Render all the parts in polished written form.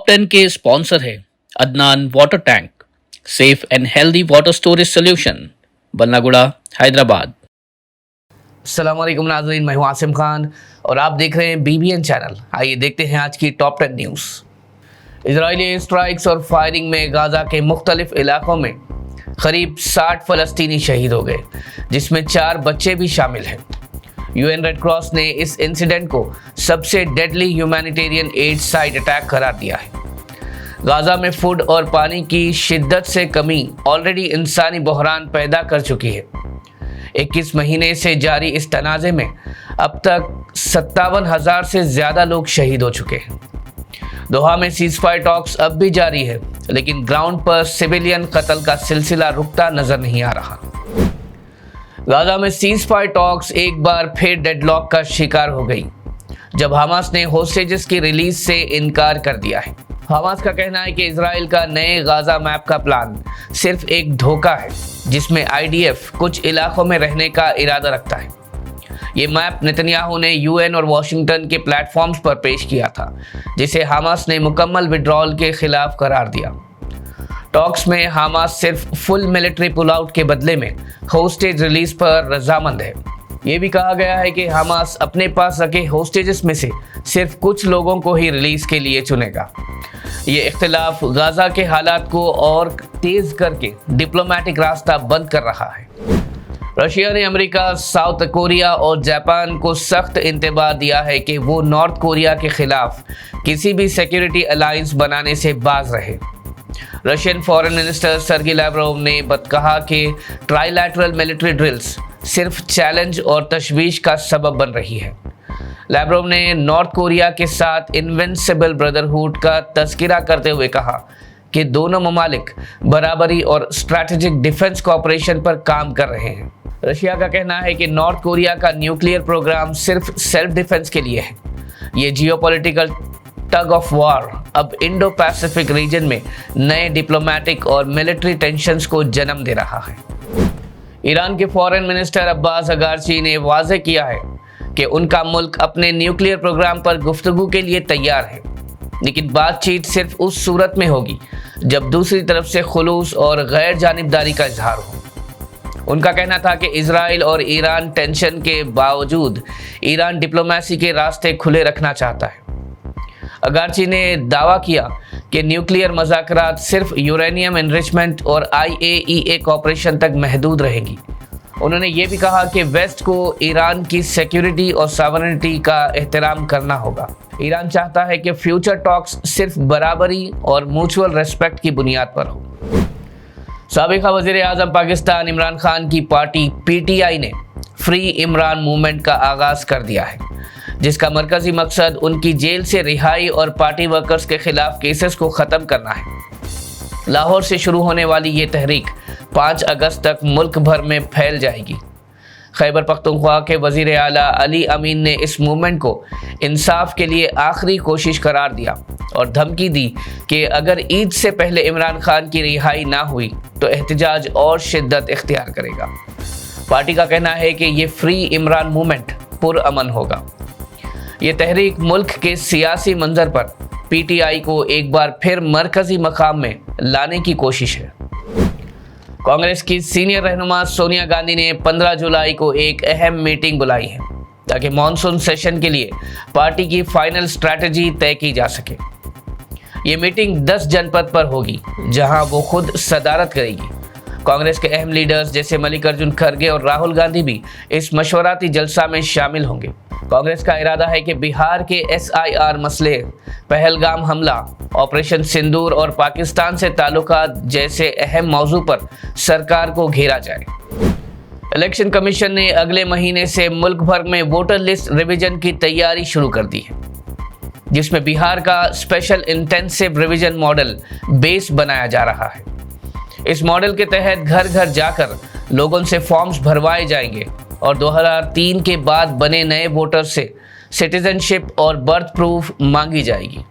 Top 10 के sponsor है Adnan water tank, safe and healthy water storage solution, Ballaguda, Hyderabad. अस्सलाम वालेकुम नाज़रीन, मैं हूं आसिम खान और आप देख रहे हैं BBN चैनल। आइए देखते हैं आज की टॉप 10 न्यूज़। इजरायली स्ट्राइक्स और फायरिंग में गाज़ा के मुख्तलिफ इलाकों में करीब 60 फ़लस्तीनी शहीद हो गए, जिसमें 4 बच्चे भी शामिल हैं। UN रेड क्रॉस ने इस इंसिडेंट को सबसे deadly humanitarian add site attack करार दिया है। गाज़ा में फूड और पानी की शिद्दत से कमी ऑलरेडी इंसानी बहरान पैदा कर चुकी है। 21 महीने से जारी इस तनाज़े में अब तक 57,000 से ज़्यादा लोग शहीद हो चुके हैं। दोहा में सीज़फायर टॉक्स अब भी जारी है, लेकिन ग्राउंड पर सिविलियन कत्ल का सिलसिला रुकता नजर नहीं आ रहा। गाज़ा में सीज़फायर टॉक्स एक बार फिर डेडलॉक का शिकार हो गई, जब हमास ने होस्टेजेस की रिलीज से इनकार कर दिया है। हमास का कहना है कि इजराइल का नए गाज़ा मैप का प्लान सिर्फ एक धोखा है, जिसमें IDF कुछ इलाकों में रहने का इरादा रखता है। ये मैप नेतन्याहू ने UN और वॉशिंगटन के प्लेटफॉर्म्स पर पेश किया था, जिसे हमास ने मुकम्मल विड्रॉल के खिलाफ करार दिया। टॉक्स में हमास सिर्फ फुल मिलिट्री पुल आउट के बदले में होस्टेज रिलीज पर रजामंद है। ये भी कहा गया है कि हमास अपने पास रखे होस्टेजेस में से सिर्फ कुछ लोगों को ही रिलीज के लिए चुनेगा। ये इख्तिलाफ गाज़ा के हालात को और तेज करके डिप्लोमेटिक रास्ता बंद कर रहा है। रशिया ने अमेरिका, साउथ कोरिया और जापान को सख्त इंतबाह दिया है कि वो नॉर्थ कोरिया के खिलाफ किसी भी सिक्योरिटी अलायंस बनाने से बाज रहे। रशियन फॉरेन मिनिस्टर सर्गी लैवरोव ने कहा कि ट्राइलैटरल मिलिट्री ड्रिल्स सिर्फ चैलेंज और तशवीश का सबब बन रही है। लैवरोव ने नॉर्थ कोरिया के साथ इनविंसिबल ब्रदरहुड का तज़किरा करते हुए कहा कि दोनों ममालिक बराबरी और स्ट्रैटेजिक डिफेंस कोऑपरेशन पर काम कर रहे हैं। रशिया का कहना है कि नॉर्थ कोरिया का न्यूक्लियर प्रोग्राम सिर्फ सेल्फ डिफेंस के लिए है। ये जियोपॉलिटिकल टग ऑफ वॉर अब इंडो पैसिफिक रीजन में नए डिप्लोमेटिक और मिलिट्री टेंशंस को जन्म दे रहा है। ईरान के फॉरेन मिनिस्टर अब्बास अगारची ने वाज़ेह किया है कि उनका मुल्क अपने न्यूक्लियर प्रोग्राम पर गुफ्तगू के लिए तैयार है, लेकिन बातचीत सिर्फ उस सूरत में होगी जब दूसरी तरफ से खुलूस और गैर जानिबदारी का इजहार हो। उनका कहना था कि इजराइल और ईरान टेंशन के बावजूद ईरान डिप्लोमेसी के रास्ते खुले रखना चाहता है। अगारची ने दावा किया कि न्यूक्लियर मज़ाकरात सिर्फ यूरेनियम एनरिचमेंट और IAEA कॉपरेशन तक महदूद रहेंगी। उन्होंने ये भी कहा कि वेस्ट को ईरान की सिक्योरिटी और सॉवरेनिटी का एहतराम करना होगा। ईरान चाहता है कि फ्यूचर टॉक्स सिर्फ बराबरी और म्यूचुअल रेस्पेक्ट की बुनियाद पर हो। साबिक़ा वज़ीर आज़म पाकिस्तान इमरान खान की पार्टी PTI ने फ्री इमरान मूवमेंट का आगाज़ कर दिया है, जिसका मरकज़ी मकसद उनकी जेल से रिहाई और पार्टी वर्कर्स के खिलाफ केसेस को ख़त्म करना है। लाहौर से शुरू होने वाली ये तहरीक 5 अगस्त तक मुल्क भर में फैल जाएगी। खैबर पख्तूनख्वा के वज़ीर आला अली अमीन ने इस मूवमेंट को इंसाफ के लिए आखिरी कोशिश करार दिया और धमकी दी कि अगर ईद से पहले इमरान खान की रिहाई ना हुई तो एहतजाज और शिद्दत इख्तियार करेगा। पार्टी का कहना है कि ये फ्री इमरान मूवमेंट पुरअमन होगा। ये तहरीक मुल्क के सियासी मंजर पर PTI को एक बार फिर मरकज़ी मकाम में लाने की कोशिश है। कांग्रेस की सीनियर रहनुमा सोनिया गांधी ने 15 जुलाई को एक अहम मीटिंग बुलाई है, ताकि मॉनसून सेशन के लिए पार्टी की फाइनल स्ट्रैटेजी तय की जा सके। ये मीटिंग 10 जनपद पर होगी, जहां वो खुद सदारत करेगी। कांग्रेस के अहम लीडर्स जैसे मल्लिकार्जुन खड़गे और राहुल गांधी भी इस मशवराती जलसा में शामिल होंगे। कांग्रेस का इरादा है कि बिहार के SIR मसले, पहलगाम हमला, ऑपरेशन सिंदूर और पाकिस्तान से ताल्लुकात जैसे अहम मौजू पर सरकार को घेरा जाए। इलेक्शन कमीशन ने अगले महीने से मुल्क भर में वोटर लिस्ट रिवीजन की तैयारी शुरू कर दी है, जिसमें बिहार का special intensive revision model base बनाया जा रहा है। इस मॉडल के तहत घर घर जाकर लोगों से फॉर्म्स भरवाए जाएंगे और 2003 के बाद बने नए वोटर से सिटीजनशिप और बर्थ प्रूफ मांगी जाएगी।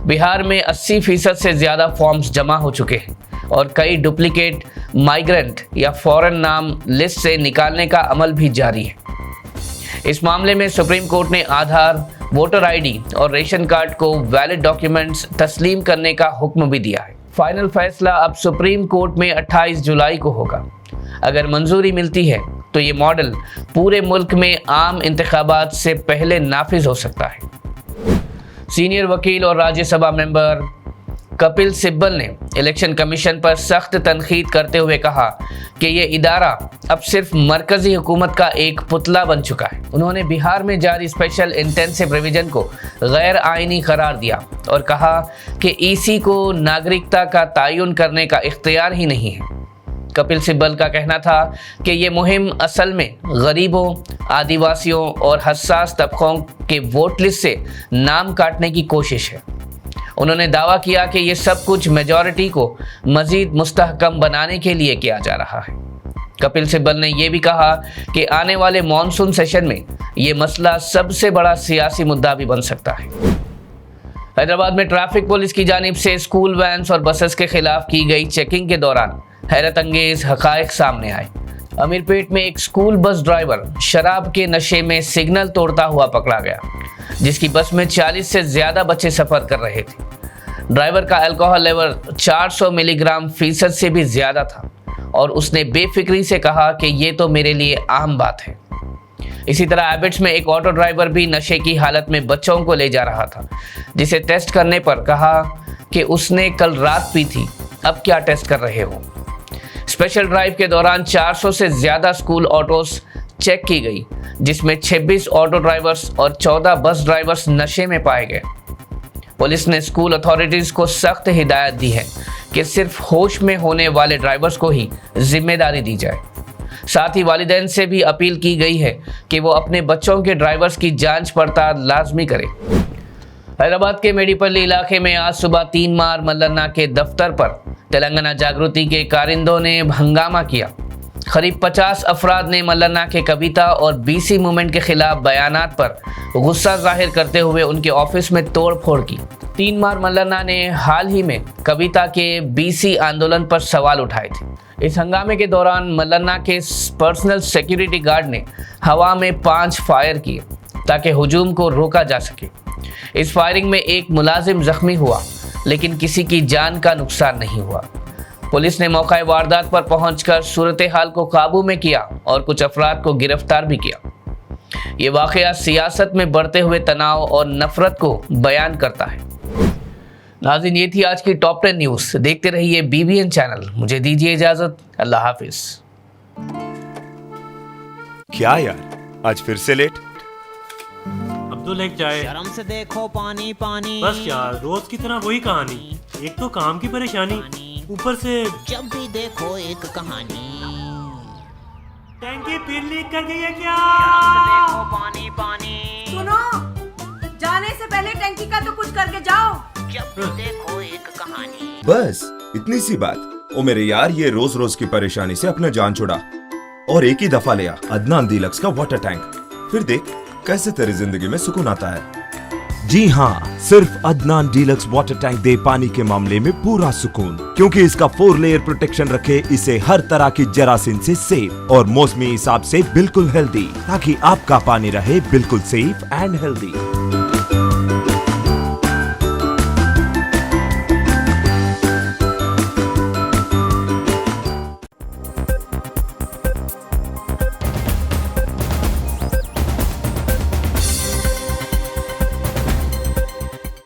बिहार में 80% से ज़्यादा फॉर्म्स जमा हो चुके हैं और कई डुप्लीकेट माइग्रेंट या फॉरेन नाम लिस्ट से निकालने का अमल भी जारी है। इस मामले में सुप्रीम कोर्ट ने आधार, वोटर आईडी और रेशन कार्ड को वैलिड डॉक्यूमेंट्स तस्लीम करने का हुक्म भी दिया है। फाइनल फैसला अब सुप्रीम कोर्ट में 28 जुलाई को होगा। अगर मंजूरी मिलती है तो ये मॉडल पूरे मुल्क में आम इंतखाबात से पहले नाफिज हो सकता है। सीनियर वकील और राज्यसभा मेंबर कपिल सिब्बल ने इलेक्शन कमीशन पर सख्त तनकीद करते हुए कहा कि ये इदारा अब सिर्फ मरकजी हुकूमत का एक पुतला बन चुका है। उन्होंने बिहार में जारी स्पेशल इंटेंसिव रिवीजन को गैर आईनी करार दिया और कहा कि ईसी को नागरिकता का तयन करने का इख्तियार ही नहीं है। कपिल सिब्बल का कहना था कि ये मुहिम असल में गरीबों, आदिवासियों और हसास तबकों के वोट लिस्ट से नाम काटने की कोशिश है। उन्होंने दावा किया कि ये सब कुछ मेजॉरिटी को मजीद मुस्तहकम बनाने के लिए किया जा रहा है। कपिल सिब्बल ने यह भी कहा कि आने वाले मॉनसून सेशन में ये मसला सबसे बड़ा सियासी मुद्दा भी बन सकता है। हैदराबाद में ट्रैफिक पुलिस की जानिब से स्कूल वैन्स और बसेस के खिलाफ की गई चेकिंग के दौरान हैरत अंगेज हकायक सामने आए। अमीरपेट में एक स्कूल बस ड्राइवर शराब के नशे में सिग्नल तोड़ता हुआ पकड़ा गया, जिसकी बस में 40 से ज्यादा बच्चे सफर कर रहे थे। ड्राइवर का अल्कोहल लेवल 400 मिलीग्राम फीसद से भी ज्यादा था और उसने बेफिक्री से कहा कि ये तो मेरे लिए आम बात है। इसी तरह एबिट्स में एक ऑटो ड्राइवर भी नशे की हालत में बच्चों को ले जा रहा था, जिसे टेस्ट करने पर कहा कि उसने कल रात पी थी, अब क्या टेस्ट कर रहे हो। स्पेशल ड्राइव के दौरान 400 से ज्यादा स्कूल ऑटोस चेक की गई, जिसमें 26 ऑटो ड्राइवर्स और 14 बस ड्राइवर्स नशे में पाए गए। पुलिस ने स्कूल अथॉरिटीज को सख्त हिदायत दी है कि सिर्फ होश में होने वाले ड्राइवर्स को ही जिम्मेदारी दी जाए। साथ ही वालिदैन से भी अपील की गई है कि वो अपने बच्चों के ड्राइवर्स की जांच पड़ताल लाजमी करें। हैदराबाद के मेडीपल्ली इलाके में आज सुबह 3 मार मल्लन्ना के दफ्तर पर तेलंगाना जागृति के कारिंदों ने हंगामा किया। करीब 50 अफराद ने मल्लन्ना के कविता और बीसी मूवमेंट के खिलाफ बयानात पर गुस्सा जाहिर करते हुए उनके ऑफिस में तोड़ फोड़ की। 3 मार मल्लन्ना ने हाल ही में कविता के बीसी आंदोलन पर सवाल उठाए थे। इस हंगामे के दौरान मल्लन्ना के पर्सनल सिक्योरिटी गार्ड ने हवा में 5 फायर किए ताकि हुजूम को रोका जा सके। इस फायरिंग में एक मुलाजिम जख्मी हुआ, लेकिन किसी की जान का नुकसान नहीं हुआ। पुलिस ने मौका वारदात पर पहुंचकर सूरत हाल को काबू में किया और कुछ अफराद को गिरफ्तार भी किया। ये वाकया सियासत में बढ़ते हुए तनाव और नफरत को बयान करता है। नाज़रीन, ये थी आज की टॉप 10 न्यूज़। देखते रहिए BBN चैनल। मुझे दीजिए इजाजत। अल्लाह हाफिज। क्या यार, आज फिर से लेट? अब्दुल एक चाय। शर्म से देखो पानी पानी। बस यार, रोज की तरह वही कहानी। एक तो काम की परेशानी, ऊपर से जब भी देखो एक कहानी। टैंकी फिर लीक कर गई है क्या? शर्म से देखो पानी पानी। सुनो, जाने से पहले टैंकी का तो कुछ करके जाओ। जब भी देखो एक कहानी। बस इतनी सी बात। ओ मेरे यार, ये रोज रोज की परेशानी से अपना जान छुड़ा और एक ही दफा लिया अदनान डीलक्स का वाटर टैंक। फिर देख कैसे तेरी जिंदगी में सुकून आता है। जी हाँ, सिर्फ अदनान डीलक्स वाटर टैंक दे पानी के मामले में पूरा सुकून, क्योंकि इसका 4 लेयर प्रोटेक्शन रखे इसे हर तरह की जरासीम से सेफ और मौसमी हिसाब से बिल्कुल हेल्दी, ताकि आपका पानी रहे बिल्कुल सेफ एंड हेल्दी।